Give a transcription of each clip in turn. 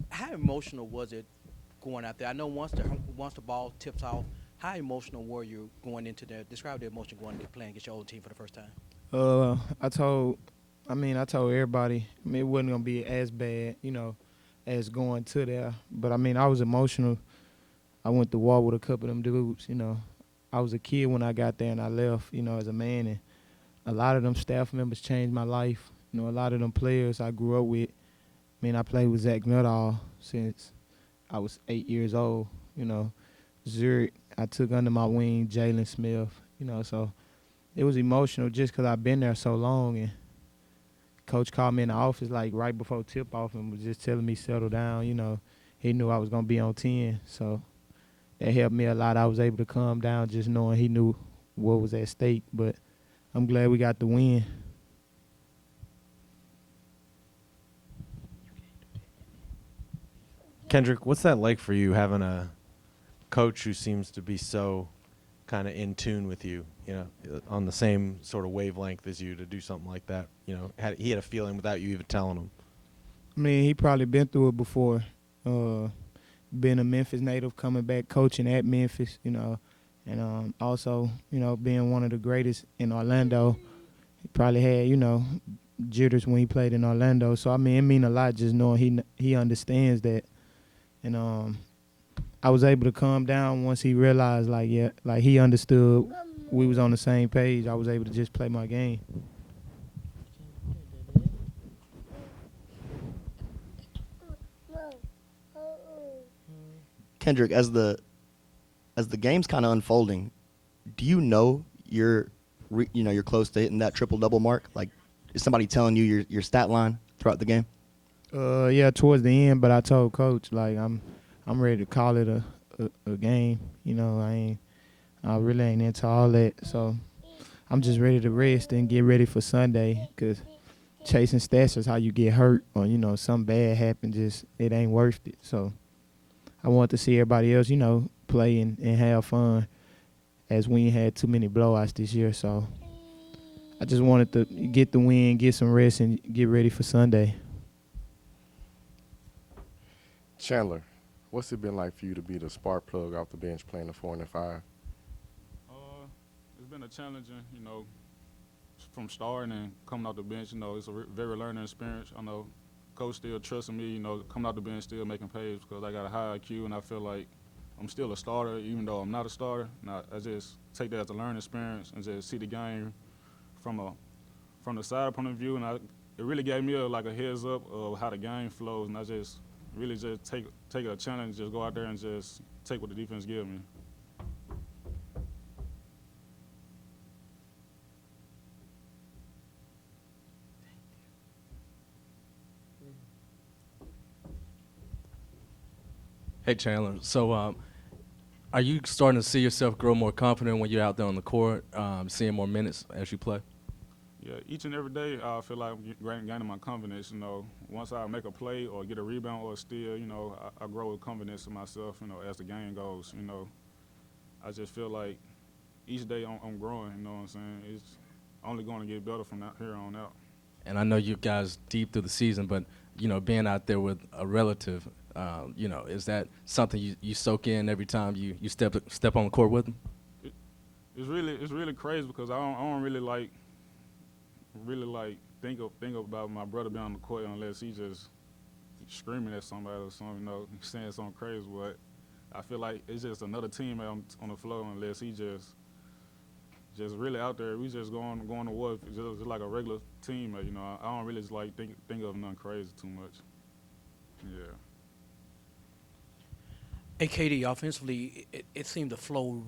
How emotional was it going out there? I know once the ball tips off, how emotional were you going into there? Describe the emotion going to playing against your old team for the first time. I told, I told everybody. It wasn't gonna be as bad, as going to there. But I was emotional. I went to war with a couple of them dudes. I was a kid when I got there and I left. As a man, and a lot of them staff members changed my life. A lot of them players I grew up with. I played with Zach Nuttall since I was 8 years old. Zurich, I took under my wing Jalen Smith. So it was emotional just because I've been there so long. And coach called me in the office like right before tip off and was just telling me settle down. He knew I was gonna be on 10, so that helped me a lot. I was able to calm down just knowing he knew what was at stake. But I'm glad we got the win. Kendrick, what's that like for you having a coach who seems to be so kind of in tune with you, on the same sort of wavelength as you to do something like that? He had a feeling without you even telling him. He probably been through it before. Being a Memphis native, coming back coaching at Memphis, and also, being one of the greatest in Orlando. He probably had, jitters when he played in Orlando. So it mean a lot just knowing he understands that. And I was able to calm down once he realized, like he understood we was on the same page. I was able to just play my game. Kendrick, as the game's kind of unfolding, do you know you're close to hitting that triple double mark? Like, is somebody telling you your stat line throughout the game? Yeah, towards the end, but I told coach like I'm ready to call it a game. I really ain't into all that, so I'm just ready to rest and get ready for Sunday. Cause chasing stats is how you get hurt, or something bad happen. Just it ain't worth it. So I want to see everybody else, play and have fun. As we ain't had too many blowouts this year, so I just wanted to get the win, get some rest, and get ready for Sunday. Chandler, what's it been like for you to be the spark plug off the bench playing the 4 and the 5? It's been a challenging, from starting and coming off the bench. It's a very learning experience. I know coach still trusting me, coming out the bench, still making plays because I got a high IQ and I feel like I'm still a starter even though I'm not a starter. And I just take that as a learning experience and just see the game from the side point of view. And it really gave me a heads up of how the game flows. And I just really just take a challenge, just go out there and just take what the defense gives me. Hey Chandler, so are you starting to see yourself grow more confident when you're out there on the court, seeing more minutes as you play? Yeah, each and every day I feel like I'm gaining my confidence. Once I make a play or get a rebound or a steal, I grow with confidence in myself. As the game goes, I just feel like each day I'm growing. You know what I'm saying? It's only going to get better from here on out. And I know you guys deep through the season, but being out there with a relative, is that something you soak in every time you step on the court with them? It's really crazy because I don't really think about my brother being on the court unless he just screaming at somebody or something, saying something crazy. But I feel like it's just another teammate on the floor unless he just really out there. We just going to war just like a regular teammate. I don't really just think of nothing crazy too much. Yeah. AKD offensively, it seemed to flow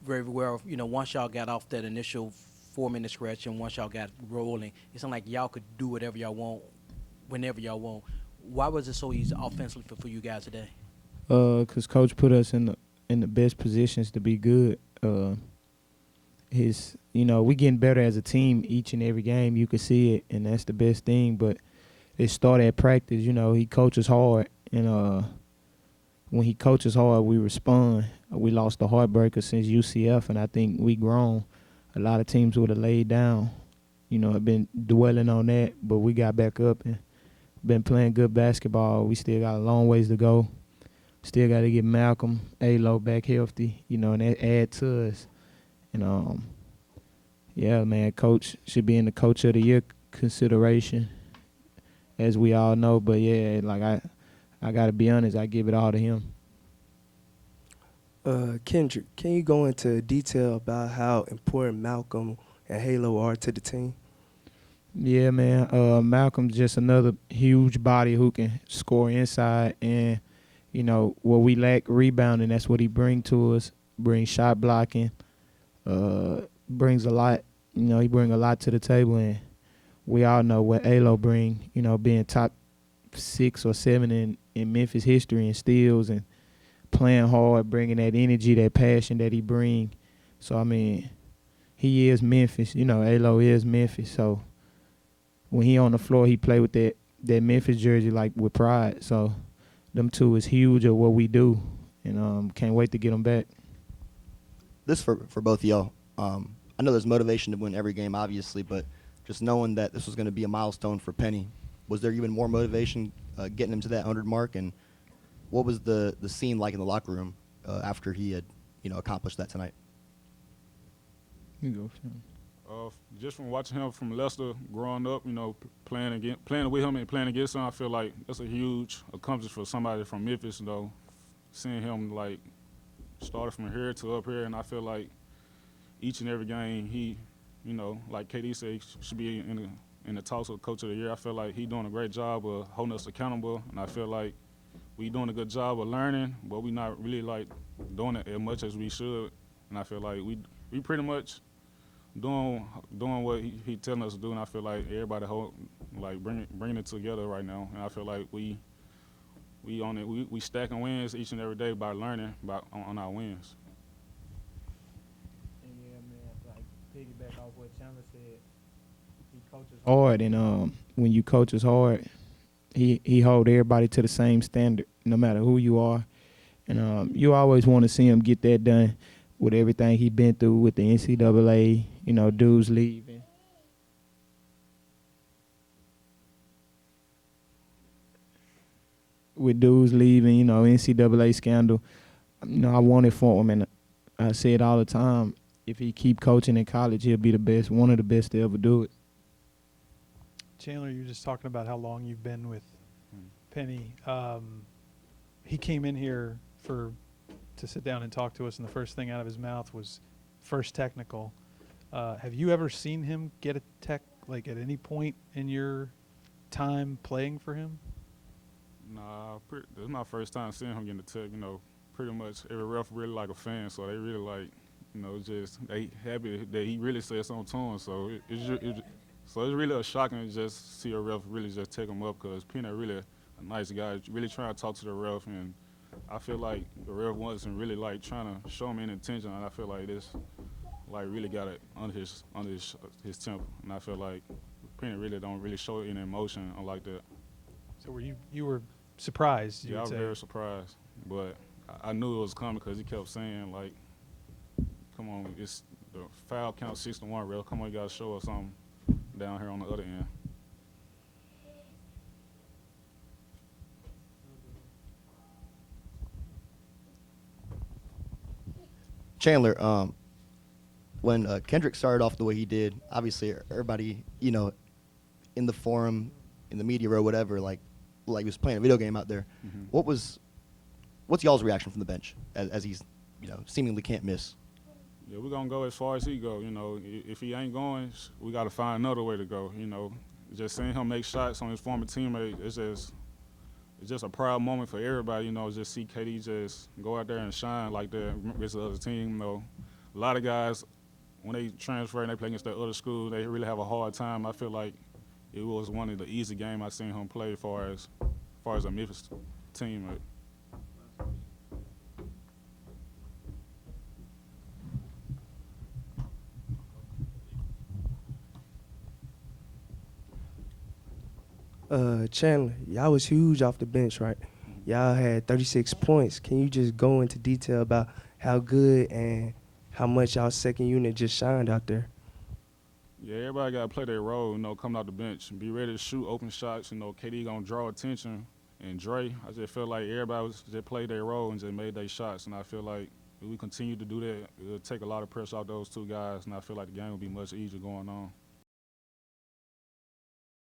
very well. Once y'all got off that initial 4-minute stretch and once y'all got rolling, it seemed like y'all could do whatever y'all want, whenever y'all want. Why was it so easy offensively for you guys today? 'Cause coach put us in the best positions to be good. We getting better as a team each and every game. You can see it, and that's the best thing. But it started at practice. He coaches hard, and when he coaches hard, we respond. We lost the heartbreaker since UCF, and I think we grown. A lot of teams would have laid down, have been dwelling on that, but we got back up and been playing good basketball. We still got a long ways to go. Still got to get Malcolm, A-Lo back healthy, you know, and that add to us. And, yeah, man, coach should be in the coach of the year consideration, as we all know. But, yeah, like I got to be honest, I give it all to him. Kendric, can you go into detail about how important Malcolm and Halo are to the team? Yeah, man. Malcolm's just another huge body who can score inside. And, you know, what we lack rebounding, that's what he bring to us. Brings shot blocking. Brings a lot. You know, he bring a lot to the table. And we all know what Alo bring, you know, being top 6 or 7 in Memphis history in steals and playing hard, bringing that energy, that passion that he bring. So, I mean, he is Memphis. You know, Alo is Memphis. So, when he on the floor, he play with that Memphis jersey, like, with pride. So, them two is huge at what we do. And can't wait to get them back. This for both of y'all. I know there's motivation to win every game, obviously, but just knowing that this was going to be a milestone for Penny, was there even more motivation getting him to that 100 mark? And what was the scene like in the locker room after he had, you know, accomplished that tonight? You go, Sean. Just from watching him from Leicester growing up, you know, playing with him and playing against him, I feel like that's a huge accomplishment for somebody from Memphis, you know, seeing him, like, started from here to up here, and I feel like each and every game he, you know, like KD said, he should be in the talks of Coach of the Year. I feel like he's doing a great job of holding us accountable, and I feel like we doing a good job of learning, but we not really, like, doing it as much as we should, and I feel like we pretty much doing what he telling us to do, and I feel like everybody bringing it together right now, and I feel like we on it. We stacking wins each and every day by learning on our wins. And yeah, man, like piggyback off what Chandler said, he coaches hard, and when you coaches hard, he hold everybody to the same standard, no matter who you are, and you always want to see him get that done with everything he been through with the NCAA, you know, dudes leaving. With dudes leaving, you know, NCAA scandal, you know, I want it for him, and I say it all the time. If he keep coaching in college, he'll be the best, one of the best to ever do it. Chandler, you're just talking about how long you've been with Penny. He came in here to sit down and talk to us, and the first thing out of his mouth was first technical. Have you ever seen him get a tech, like, at any point in your time playing for him? Nah, this is my first time seeing him getting the tech. You know, pretty much every ref really like a fan, so they really like, you know, just they happy that he really said something to him. So it's really a shocking to just see a ref really just take him up, because Peanut really a nice guy, really trying to talk to the ref, and I feel like the ref wasn't really, like, trying to show him any attention, and I feel like this, like, really got it under his temper, and I feel like Peanut really don't really show any emotion like that. So you were surprised? Yeah, I was very surprised, but I knew it was coming because he kept saying, like, "Come on, it's the foul count 6-1, real. Come on, you gotta show us something down here on the other end." Chandler, when Kendric started off the way he did, obviously everybody, you know, in the forum, in the media or whatever, like he was playing a video game out there. Mm-hmm. What's y'all's reaction from the bench as he's, you know, seemingly can't miss? Yeah, we're gonna go as far as he go. You know, if he ain't going, we gotta find another way to go. You know, just seeing him make shots on his former teammate, it's just a proud moment for everybody. You know, just see KD just go out there and shine like that against the other team. You know, a lot of guys, when they transfer and they play against their other school, they really have a hard time. I feel like it was one of the easy games I seen him play as far as a Memphis team. Chandler, y'all was huge off the bench, right? Y'all had 36 points. Can you just go into detail about how good and how much y'all second unit just shined out there? Yeah, everybody got to play their role, you know, coming out the bench and be ready to shoot open shots. You know, KD going to draw attention. And Dre, I just feel like everybody just played their role and just made their shots. And I feel like if we continue to do that, it'll take a lot of pressure off those two guys. And I feel like the game will be much easier going on.